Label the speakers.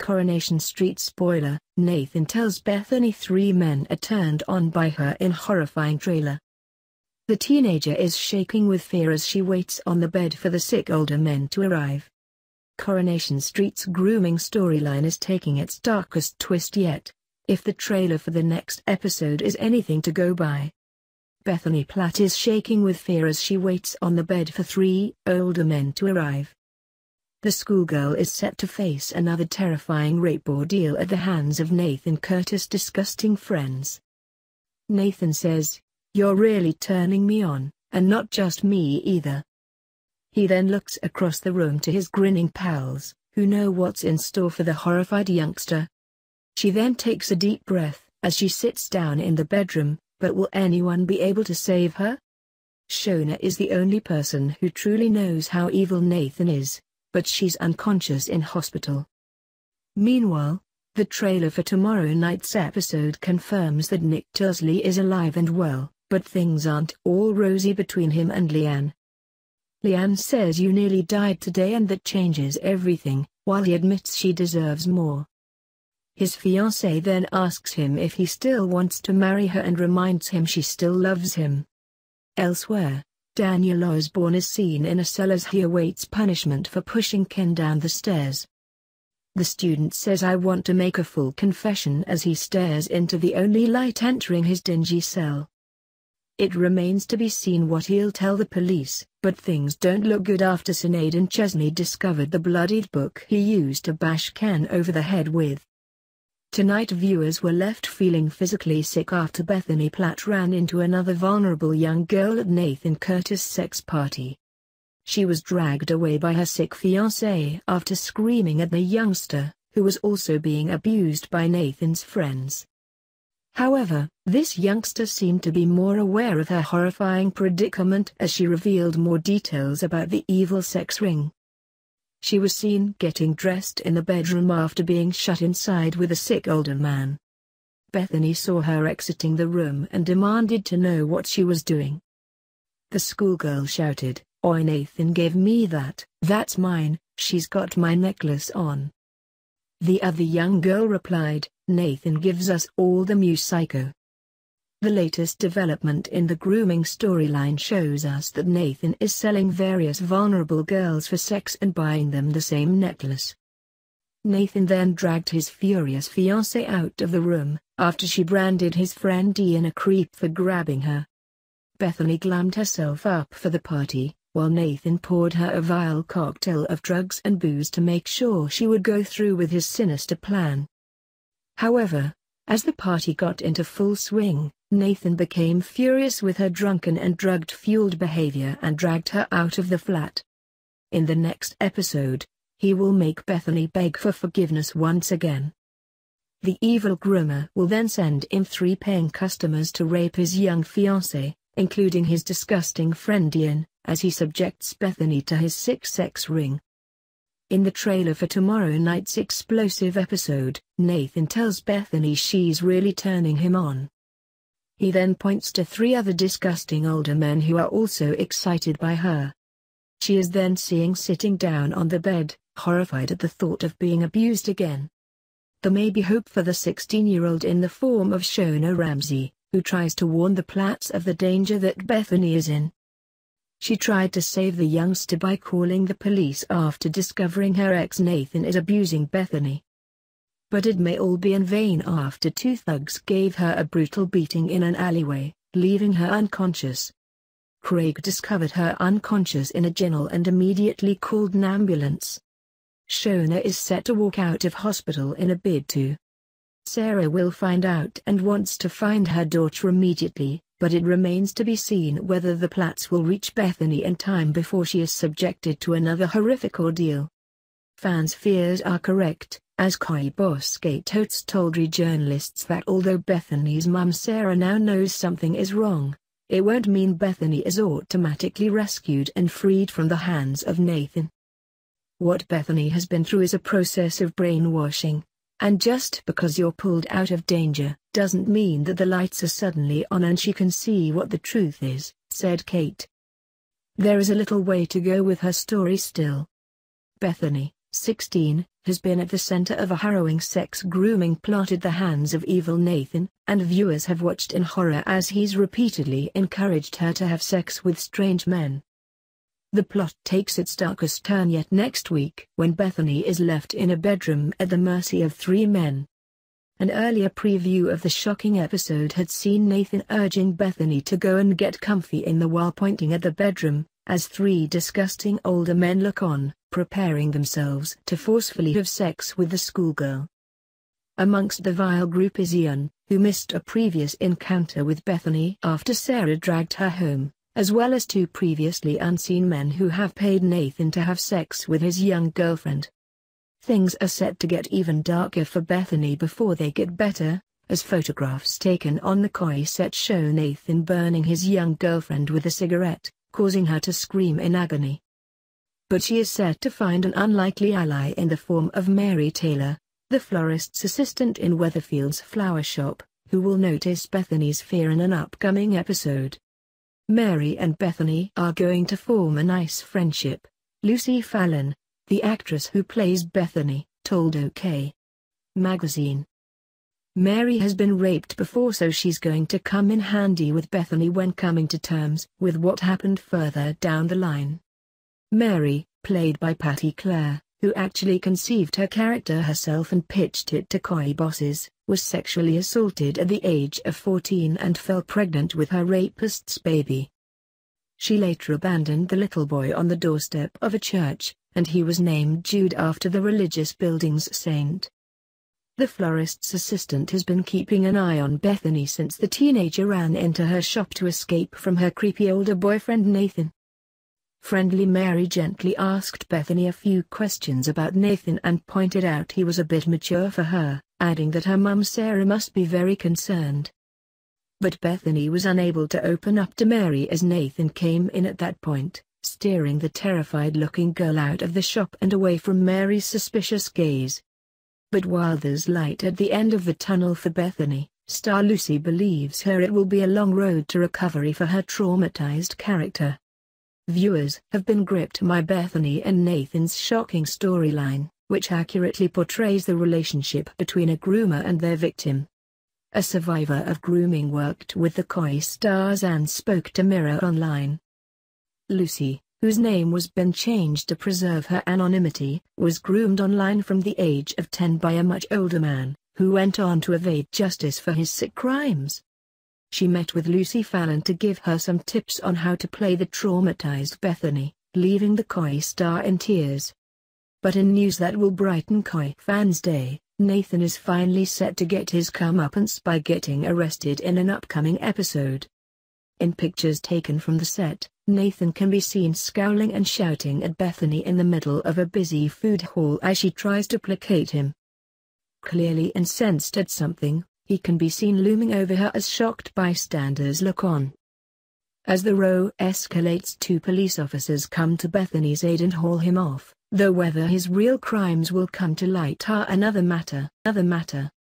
Speaker 1: Coronation Street spoiler, Nathan tells Bethany 3 men are turned on by her in horrifying trailer. The teenager is shaking with fear as she waits on the bed for the sick older men to arrive. Coronation Street's grooming storyline is taking its darkest twist yet, if the trailer for the next episode is anything to go by. Bethany Platt is shaking with fear as she waits on the bed for 3 older men to arrive. The schoolgirl is set to face another terrifying rape ordeal at the hands of Nathan Curtis' disgusting friends. Nathan says, "You're really turning me on, and not just me either." He then looks across the room to his grinning pals, who know what's in store for the horrified youngster. She then takes a deep breath, as she sits down in the bedroom, but will anyone be able to save her? Shona is the only person who truly knows how evil Nathan is, but she's unconscious in hospital. Meanwhile, the trailer for tomorrow night's episode confirms that Nick Tursley is alive and well, but things aren't all rosy between him and Leanne. Leanne says you nearly died today and that changes everything, while he admits she deserves more. His fiancée then asks him if he still wants to marry her and reminds him she still loves him. Elsewhere, Daniel Osborne is seen in a cell as he awaits punishment for pushing Ken down the stairs. The student says I want to make a full confession as he stares into the only light entering his dingy cell. It remains to be seen what he'll tell the police, but things don't look good after Sinead and Chesney discovered the bloodied book he used to bash Ken over the head with. Tonight viewers were left feeling physically sick after Bethany Platt ran into another vulnerable young girl at Nathan Curtis' sex party. She was dragged away by her sick fiancé after screaming at the youngster, who was also being abused by Nathan's friends. However, this youngster seemed to be more aware of her horrifying predicament as she revealed more details about the evil sex ring. She was seen getting dressed in the bedroom after being shut inside with a sick older man. Bethany saw her exiting the room and demanded to know what she was doing. The schoolgirl shouted, "Oi, Nathan gave me that, that's mine, she's got my necklace on." The other young girl replied, "Nathan gives us all the mu psycho." The latest development in the grooming storyline shows us that Nathan is selling various vulnerable girls for sex and buying them the same necklace. Nathan then dragged his furious fiancée out of the room, after she branded his friend Ian a creep for grabbing her. Bethany glammed herself up for the party, while Nathan poured her a vile cocktail of drugs and booze to make sure she would go through with his sinister plan. However, as the party got into full swing, Nathan became furious with her drunken and drugged-fueled behavior and dragged her out of the flat. In the next episode, he will make Bethany beg for forgiveness once again. The evil groomer will then send in 3 paying customers to rape his young fiancé, including his disgusting friend Ian, as he subjects Bethany to his sick sex ring. In the trailer for tomorrow night's explosive episode, Nathan tells Bethany she's really turning him on. He then points to 3 other disgusting older men who are also excited by her. She is then seen sitting down on the bed, horrified at the thought of being abused again. There may be hope for the 16-year-old in the form of Shona Ramsey, who tries to warn the Platts of the danger that Bethany is in. She tried to save the youngster by calling the police after discovering her ex Nathan is abusing Bethany. But it may all be in vain after 2 thugs gave her a brutal beating in an alleyway, leaving her unconscious. Craig discovered her unconscious in a ginnel and immediately called an ambulance. Shona is set to walk out of hospital in a bid to. Sarah will find out and wants to find her daughter immediately, but it remains to be seen whether the Platts will reach Bethany in time before she is subjected to another horrific ordeal. Fans' fears are correct, as Koi Bosgate Oates told journalists that although Bethany's mum Sarah now knows something is wrong, it won't mean Bethany is automatically rescued and freed from the hands of Nathan. What Bethany has been through is a process of brainwashing, and just because you're pulled out of danger, doesn't mean that the lights are suddenly on and she can see what the truth is, said Kate. There is a little way to go with her story still. Bethany, 16, has been at the center of a harrowing sex grooming plot at the hands of evil Nathan, and viewers have watched in horror as he's repeatedly encouraged her to have sex with strange men. The plot takes its darkest turn yet next week when Bethany is left in a bedroom at the mercy of three men. An earlier preview of the shocking episode had seen Nathan urging Bethany to go and get comfy in the while pointing at the bedroom, as three disgusting older men look on, preparing themselves to forcefully have sex with the schoolgirl. Amongst the vile group is Ian, who missed a previous encounter with Bethany after Sarah dragged her home, as well as two previously unseen men who have paid Nathan to have sex with his young girlfriend. Things are set to get even darker for Bethany before they get better, as photographs taken on the Koi set show Nathan burning his young girlfriend with a cigarette, causing her to scream in agony. But she is set to find an unlikely ally in the form of Mary Taylor, the florist's assistant in Weatherfield's flower shop, who will notice Bethany's fear in an upcoming episode. Mary and Bethany are going to form a nice friendship, Lucy Fallon, the actress who plays Bethany, told OK! Magazine. Mary has been raped before, so she's going to come in handy with Bethany when coming to terms with what happened further down the line. Mary, played by Patty Claire, who actually conceived her character herself and pitched it to Koi bosses, was sexually assaulted at the age of 14 and fell pregnant with her rapist's baby. She later abandoned the little boy on the doorstep of a church, and he was named Jude after the religious building's saint. The florist's assistant has been keeping an eye on Bethany since the teenager ran into her shop to escape from her creepy older boyfriend Nathan. Friendly Mary gently asked Bethany a few questions about Nathan and pointed out he was a bit mature for her, adding that her mum Sarah must be very concerned. But Bethany was unable to open up to Mary as Nathan came in at that point, steering the terrified-looking girl out of the shop and away from Mary's suspicious gaze. But while there's light at the end of the tunnel for Bethany, star Lucy believes it will be a long road to recovery for her traumatized character. Viewers have been gripped by Bethany and Nathan's shocking storyline, which accurately portrays the relationship between a groomer and their victim. A survivor of grooming worked with the Koi stars and spoke to Mirror Online. Lucy, whose name was been changed to preserve her anonymity, was groomed online from the age of 10 by a much older man, who went on to evade justice for his sick crimes. She met with Lucy Fallon to give her some tips on how to play the traumatized Bethany, leaving the Koi star in tears. But in news that will brighten Koi fans' day, Nathan is finally set to get his comeuppance by getting arrested in an upcoming episode. In pictures taken from the set, Nathan can be seen scowling and shouting at Bethany in the middle of a busy food hall as she tries to placate him. Clearly incensed at something, he can be seen looming over her as shocked bystanders look on. As the row escalates, two police officers come to Bethany's aid and haul him off, though whether his real crimes will come to light are another matter.